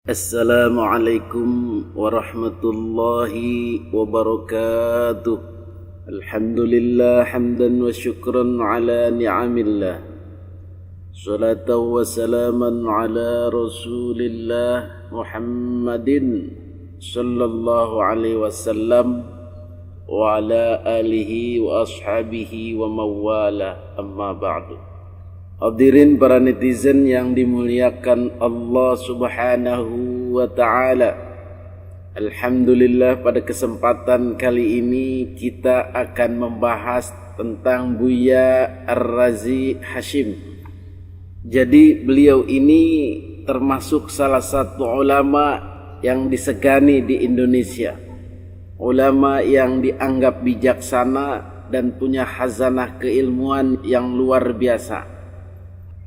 Assalamualaikum warahmatullahi wabarakatuh. Alhamdulillah hamdan wa syukran ala ni'amillah. Salatan wa salaman ala Rasulillah Muhammadin sallallahu alaihi wasallam wa ala alihi wa ashabihi wa mawala, amma ba'du. Hadirin para netizen yang dimuliakan Allah Subhanahu wa ta'ala. Alhamdulillah, pada kesempatan kali ini kita akan membahas tentang Buya Ar-Razi Hashim. Jadi beliau ini termasuk salah satu ulama yang disegani di Indonesia. Ulama yang dianggap bijaksana dan punya khazanah keilmuan yang luar biasa.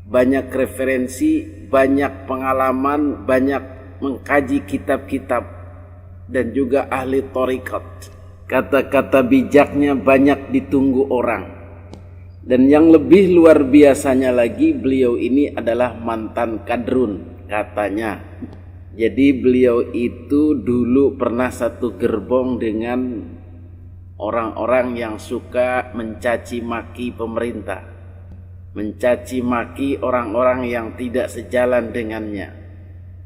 Banyak referensi, banyak pengalaman, banyak mengkaji kitab-kitab, dan juga ahli thariqat. Kata-kata bijaknya banyak ditunggu orang. Dan yang lebih luar biasanya lagi, beliau ini adalah mantan kadrun katanya. Jadi beliau itu dulu pernah satu gerbong dengan orang-orang yang suka mencaci maki pemerintah, mencaci maki orang-orang yang tidak sejalan dengannya.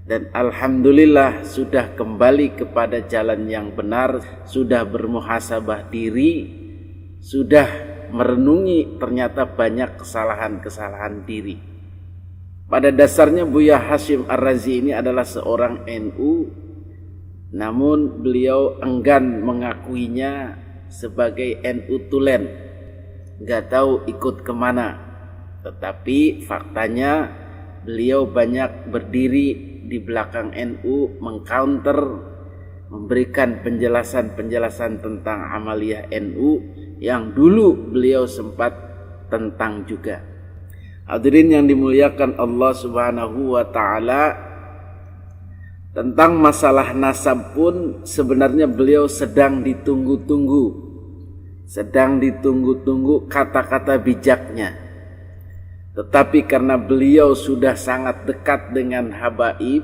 Dan alhamdulillah sudah kembali kepada jalan yang benar, sudah bermuhasabah diri, sudah merenungi ternyata banyak kesalahan-kesalahan diri. Pada dasarnya Buya Hashim Ar-Razi ini adalah seorang NU, namun beliau enggan mengakuinya sebagai NU tulen, gak tahu ikut kemana. Tetapi faktanya beliau banyak berdiri di belakang NU, mengcounter, memberikan penjelasan-penjelasan tentang amaliyah NU yang dulu beliau sempat tentang juga. Hadirin yang dimuliakan Allah Subhanahu wa ta'ala, tentang masalah nasab pun sebenarnya beliau sedang ditunggu-tunggu kata-kata bijaknya. Tetapi karena beliau sudah sangat dekat dengan habaib,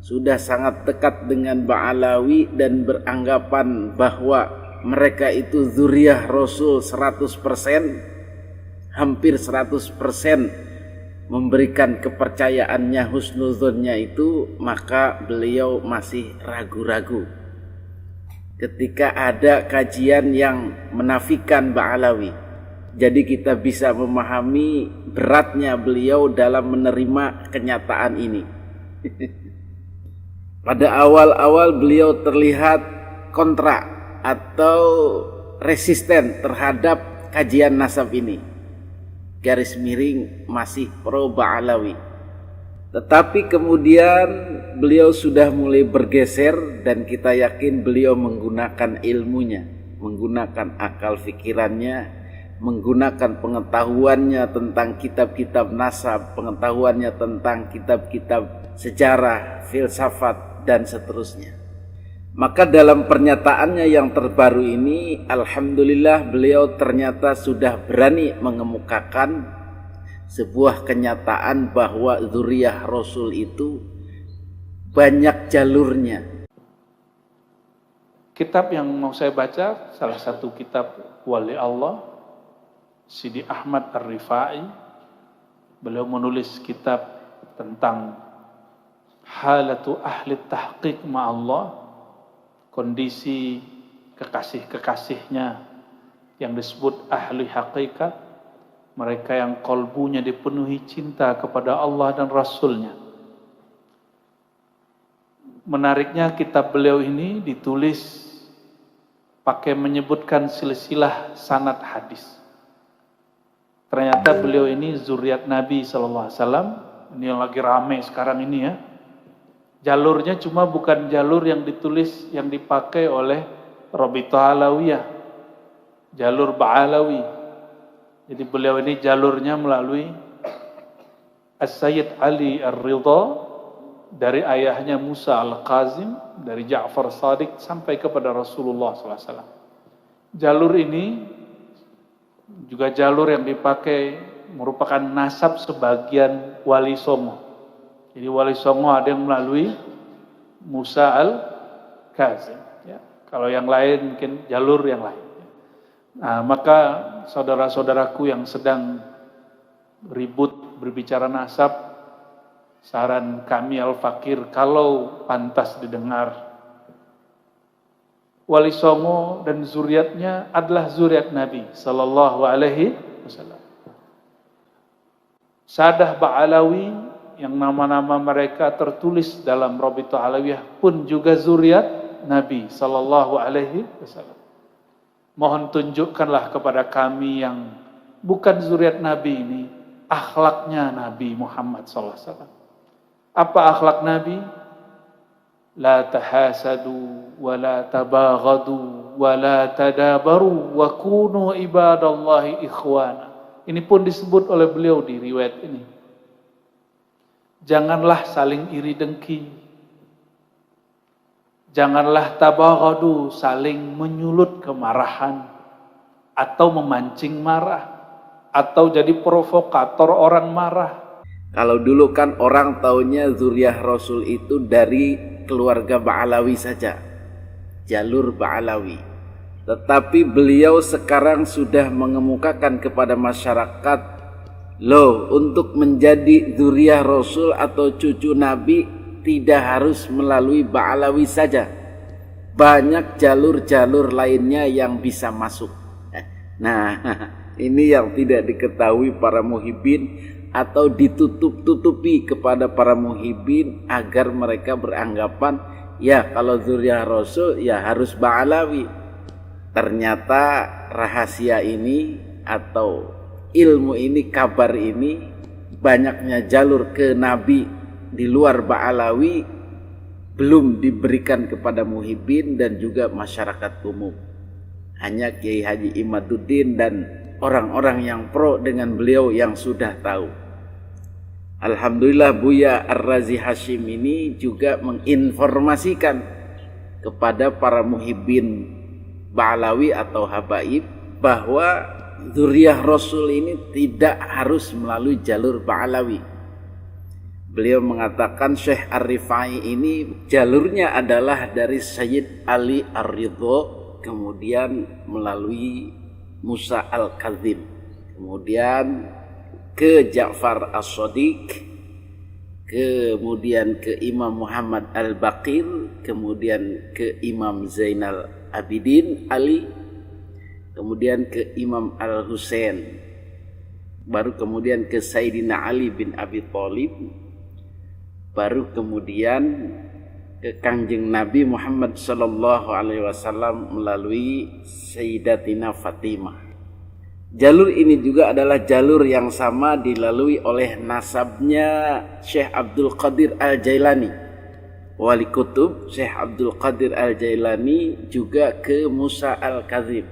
sudah sangat dekat dengan Ba'alawi, dan beranggapan bahwa mereka itu zuriyah Rasul 100%, hampir 100% memberikan kepercayaannya, husnuzonnya itu, maka beliau masih ragu-ragu ketika ada kajian yang menafikan Ba'alawi. Jadi kita bisa memahami beratnya beliau dalam menerima kenyataan ini. Pada awal-awal beliau terlihat kontra atau resisten terhadap kajian nasab ini. Garis miring masih pro Ba'alawi. Tetapi kemudian beliau sudah mulai bergeser, dan kita yakin beliau menggunakan ilmunya, menggunakan akal fikirannya, menggunakan pengetahuannya tentang kitab-kitab nasab, pengetahuannya tentang kitab-kitab sejarah, filsafat, dan seterusnya. Maka dalam pernyataannya yang terbaru ini, alhamdulillah beliau ternyata sudah berani mengemukakan sebuah kenyataan bahwa zuriyah Rasul itu banyak jalurnya. Kitab yang mau saya baca, salah satu kitab Wali Allah, Sidi Ahmad Ar-Rifai. Beliau menulis kitab tentang halatu ahli tahqiq ma'allah, kondisi kekasih-kekasihnya yang disebut ahli hakikat, mereka yang kolbunya dipenuhi cinta kepada Allah dan Rasulnya. Menariknya kitab beliau ini ditulis pakai menyebutkan silsilah sanad hadis. Ternyata beliau ini zuriat Nabi SAW. Ini yang lagi rame sekarang ini ya. Jalurnya cuma bukan jalur yang ditulis, yang dipakai oleh Rabithah Alawiyah, jalur Ba'alawi. Jadi beliau ini jalurnya melalui As-Sayyid Ali Ar-Ridha, dari ayahnya Musa Al-Qazim, dari Ja'far Shadiq sampai kepada Rasulullah SAW. Jalur ini juga jalur yang dipakai merupakan nasab sebagian wali songo. Jadi Wali Songo ada yang melalui Musa al-Kazim. Ya. Kalau yang lain mungkin jalur yang lain. Nah, maka saudara-saudaraku yang sedang ribut berbicara nasab, saran kami Al-Fakir, kalau pantas didengar, Wali Songo dan zuriatnya adalah zuriat Nabi Sallallahu Alaihi Wasallam. Sadah Ba'alawi yang nama-nama mereka tertulis dalam Rabithah Alawiyah pun juga zuriat Nabi Sallallahu Alaihi Wasallam. Mohon tunjukkanlah kepada kami yang bukan zuriat Nabi ini, akhlaknya Nabi Muhammad Sallallahu Alaihi Wasallam. Apa akhlak Nabi? La tahasadu wa la tabaghadu wa la tadabaru wa kunu ibadallahi ikhwana. Ini pun disebut oleh beliau di riwayat ini. Janganlah saling iri dengki. Janganlah tabaghadu, saling menyulut kemarahan atau memancing marah atau jadi provokator orang marah. Kalau dulu kan orang taunya zuriyah Rasul itu dari keluarga Ba'alawi saja, jalur Ba'alawi. Tetapi beliau sekarang sudah mengemukakan kepada masyarakat, loh, untuk menjadi zuriyah Rasul atau cucu Nabi tidak harus melalui Ba'alawi saja. Banyak jalur-jalur lainnya yang bisa masuk. Nah, ini yang tidak diketahui para muhibbin atau ditutup-tutupi kepada para muhibbin agar mereka beranggapan ya kalau zuriyah Rasul ya harus Ba'alawi. Ternyata rahasia ini atau ilmu ini, kabar ini, banyaknya jalur ke Nabi di luar Ba'alawi belum diberikan kepada muhibbin dan juga masyarakat umum. Hanya Kiai Haji Imaduddin dan orang-orang yang pro dengan beliau yang sudah tahu. Alhamdulillah Buya Ar-Razi Hashim ini juga menginformasikan kepada para muhibbin Ba'alawi atau habaib bahwa zuriyah Rasul ini tidak harus melalui jalur Ba'alawi. Beliau mengatakan Syekh Ar-Rifai ini jalurnya adalah dari Sayyid Ali Ar-Ridho, kemudian melalui Musa al-Kazim, kemudian ke Ja'far as-Shadiq, kemudian ke Imam Muhammad al-Baqir, kemudian ke Imam Zainal Abidin Ali, kemudian ke Imam al-Husain, baru kemudian ke Sayyidina Ali bin Abi Thalib, baru kemudian ke Kangjeng Nabi Muhammad sallallahu alaihi wasallam melalui Sayyidatina Fatimah. Jalur ini juga adalah jalur yang sama dilalui oleh nasabnya Syekh Abdul Qadir Al-Jailani. Wali Kutub Syekh Abdul Qadir Al-Jailani juga ke Musa Al-Kazim.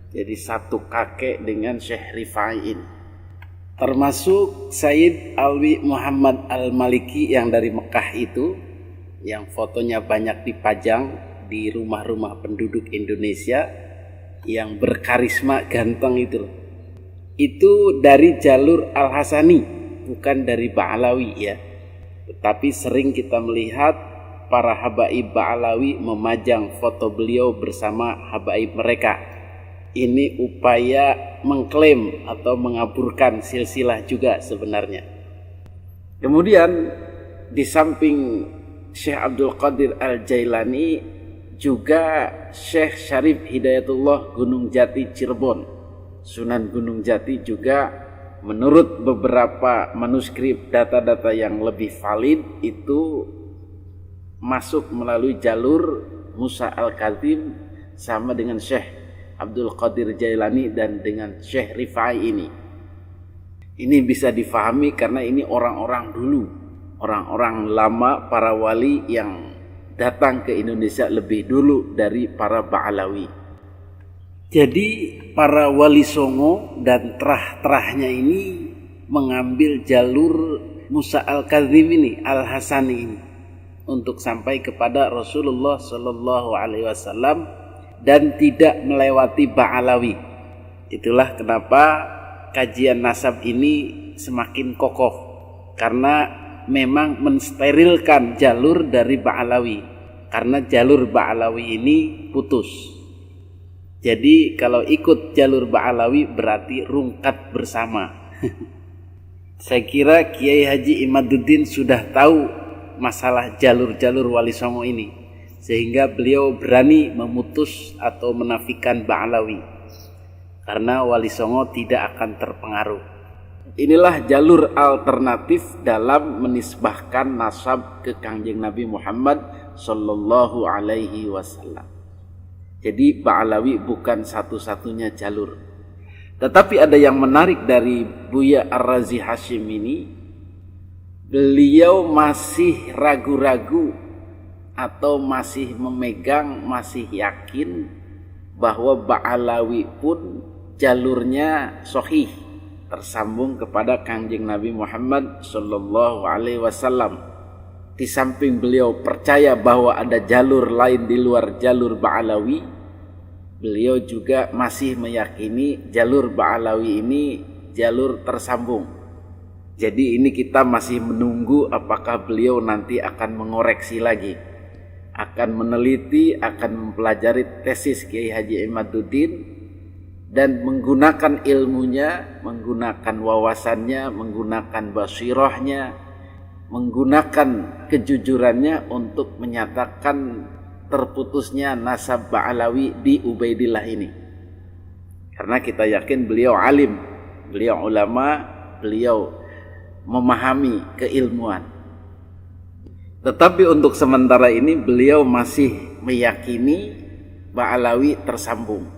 Jadi satu kakek dengan Syekh Rifai ini. Termasuk Sayyid Alwi Muhammad Al-Maliki yang dari Mekah itu, yang fotonya banyak dipajang di rumah-rumah penduduk Indonesia, yang berkarisma ganteng itu dari jalur Al-Hasani, bukan dari Ba'alawi ya. Tetapi sering kita melihat para habaib Ba'alawi memajang foto beliau bersama habaib mereka. Ini upaya mengklaim atau mengaburkan silsilah juga sebenarnya. Kemudian di samping Syekh Abdul Qadir Al-Jailani juga Syekh Syarif Hidayatullah Gunung Jati Cirebon, Sunan Gunung Jati juga menurut beberapa manuskrip data-data yang lebih valid itu masuk melalui jalur Musa Al-Kazim sama dengan Syekh Abdul Qadir Jailani dan dengan Syekh Rifai ini. Ini bisa difahami karena ini orang-orang dulu, orang-orang lama, para wali yang datang ke Indonesia lebih dulu dari para Ba'alawi. Jadi para wali songo dan terah-terahnya ini mengambil jalur Musa Al-Kazim ini, Al-Hasani ini, untuk sampai kepada Rasulullah Sallallahu Alaihi Wasallam dan tidak melewati Ba'alawi. Itulah kenapa kajian nasab ini semakin kokoh, karena memang mensterilkan jalur dari Ba'alawi, karena jalur Ba'alawi ini putus. Jadi kalau ikut jalur Ba'alawi berarti rungkat bersama. Saya kira Kiai Haji Imaduddin sudah tahu masalah jalur-jalur Wali Songo ini, sehingga beliau berani memutus atau menafikan Ba'alawi, karena Wali Songo tidak akan terpengaruh. Inilah jalur alternatif dalam menisbahkan nasab ke Kangjeng Nabi Muhammad sallallahu alaihi wasallam. Jadi Ba'alawi bukan satu-satunya jalur. Tetapi ada yang menarik dari Buya Ar-Razi Hashim ini, beliau masih ragu-ragu atau masih memegang, masih yakin bahwa Ba'alawi pun jalurnya sahih, tersambung kepada Kangjeng Nabi Muhammad sallallahu alaihi wasallam. Di samping beliau percaya bahwa ada jalur lain di luar jalur Ba'alawi, beliau juga masih meyakini jalur Ba'alawi ini jalur tersambung. Jadi ini kita masih menunggu apakah beliau nanti akan mengoreksi lagi, akan meneliti, akan mempelajari tesis Kiai Haji Imaduddin, dan menggunakan ilmunya, menggunakan wawasannya, menggunakan basirahnya, menggunakan kejujurannya untuk menyatakan terputusnya nasab Ba'alawi di Ubaidillah ini. Karena kita yakin beliau alim, beliau ulama, beliau memahami keilmuan. Tetapi untuk sementara ini beliau masih meyakini Ba'alawi tersambung.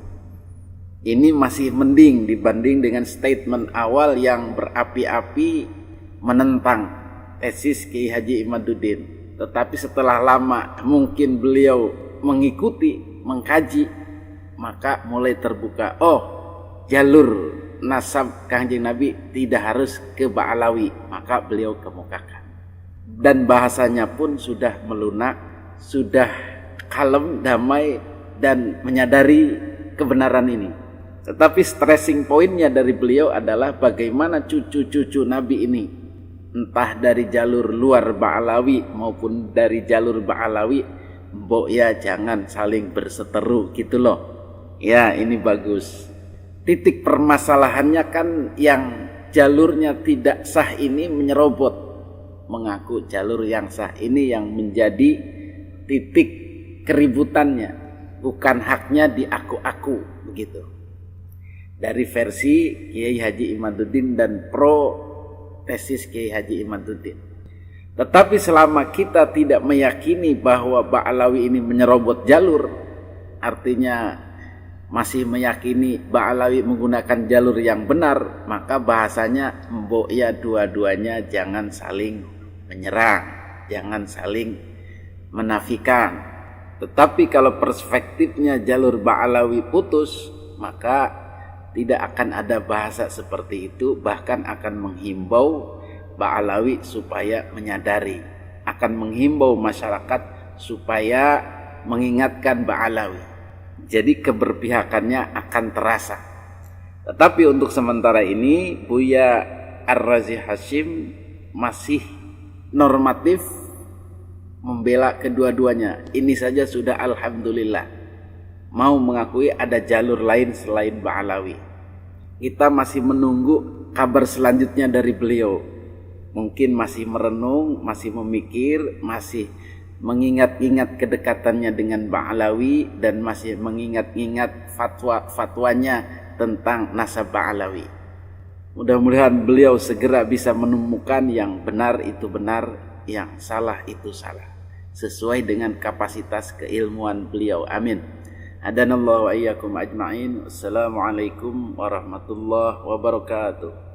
Ini masih mending dibanding dengan statement awal yang berapi-api menentang tesis Kiai Haji Imaduddin. Tetapi setelah lama mungkin beliau mengikuti, mengkaji, maka mulai terbuka, oh jalur nasab Kangjeng Nabi tidak harus ke Ba'alawi, maka beliau kemukakan. Dan bahasanya pun sudah melunak, sudah kalem, damai, dan menyadari kebenaran ini. Tetapi stressing pointnya dari beliau adalah bagaimana cucu-cucu Nabi ini, entah dari jalur luar Ba'alawi maupun dari jalur Ba'alawi, mbok ya jangan saling berseteru gitu loh. Ya ini bagus. Titik permasalahannya kan yang jalurnya tidak sah ini menyerobot, mengaku jalur yang sah ini yang menjadi titik keributannya, bukan haknya di aku-aku begitu. Dari versi Kiai Haji Imaduddin dan pro tesis Kiai Haji Imaduddin. Tetapi selama kita tidak meyakini bahwa Ba'alawi ini menyerobot jalur, artinya masih meyakini Ba'alawi menggunakan jalur yang benar, maka bahasanya mbok ya dua-duanya jangan saling menyerang, jangan saling menafikan. Tetapi kalau perspektifnya jalur Ba'alawi putus, maka tidak akan ada bahasa seperti itu, bahkan akan menghimbau Ba'alawi supaya menyadari, akan menghimbau masyarakat supaya mengingatkan Ba'alawi. Jadi keberpihakannya akan terasa. Tetapi untuk sementara ini Buya Ar-Razi Hashim masih normatif membela kedua-duanya. Ini saja sudah alhamdulillah. Mau mengakui ada jalur lain selain Ba'alawi. Kita masih menunggu kabar selanjutnya dari beliau. Mungkin masih merenung, masih memikir, masih mengingat-ingat kedekatannya dengan Ba'alawi, dan masih mengingat-ingat fatwanya tentang nasab Ba'alawi. Mudah-mudahan beliau segera bisa menemukan yang benar itu benar, yang salah itu salah, sesuai dengan kapasitas keilmuan beliau. Amin. Hadanallahu wa iyyakum ajma'in. Assalamualaikum warahmatullahi wabarakatuh.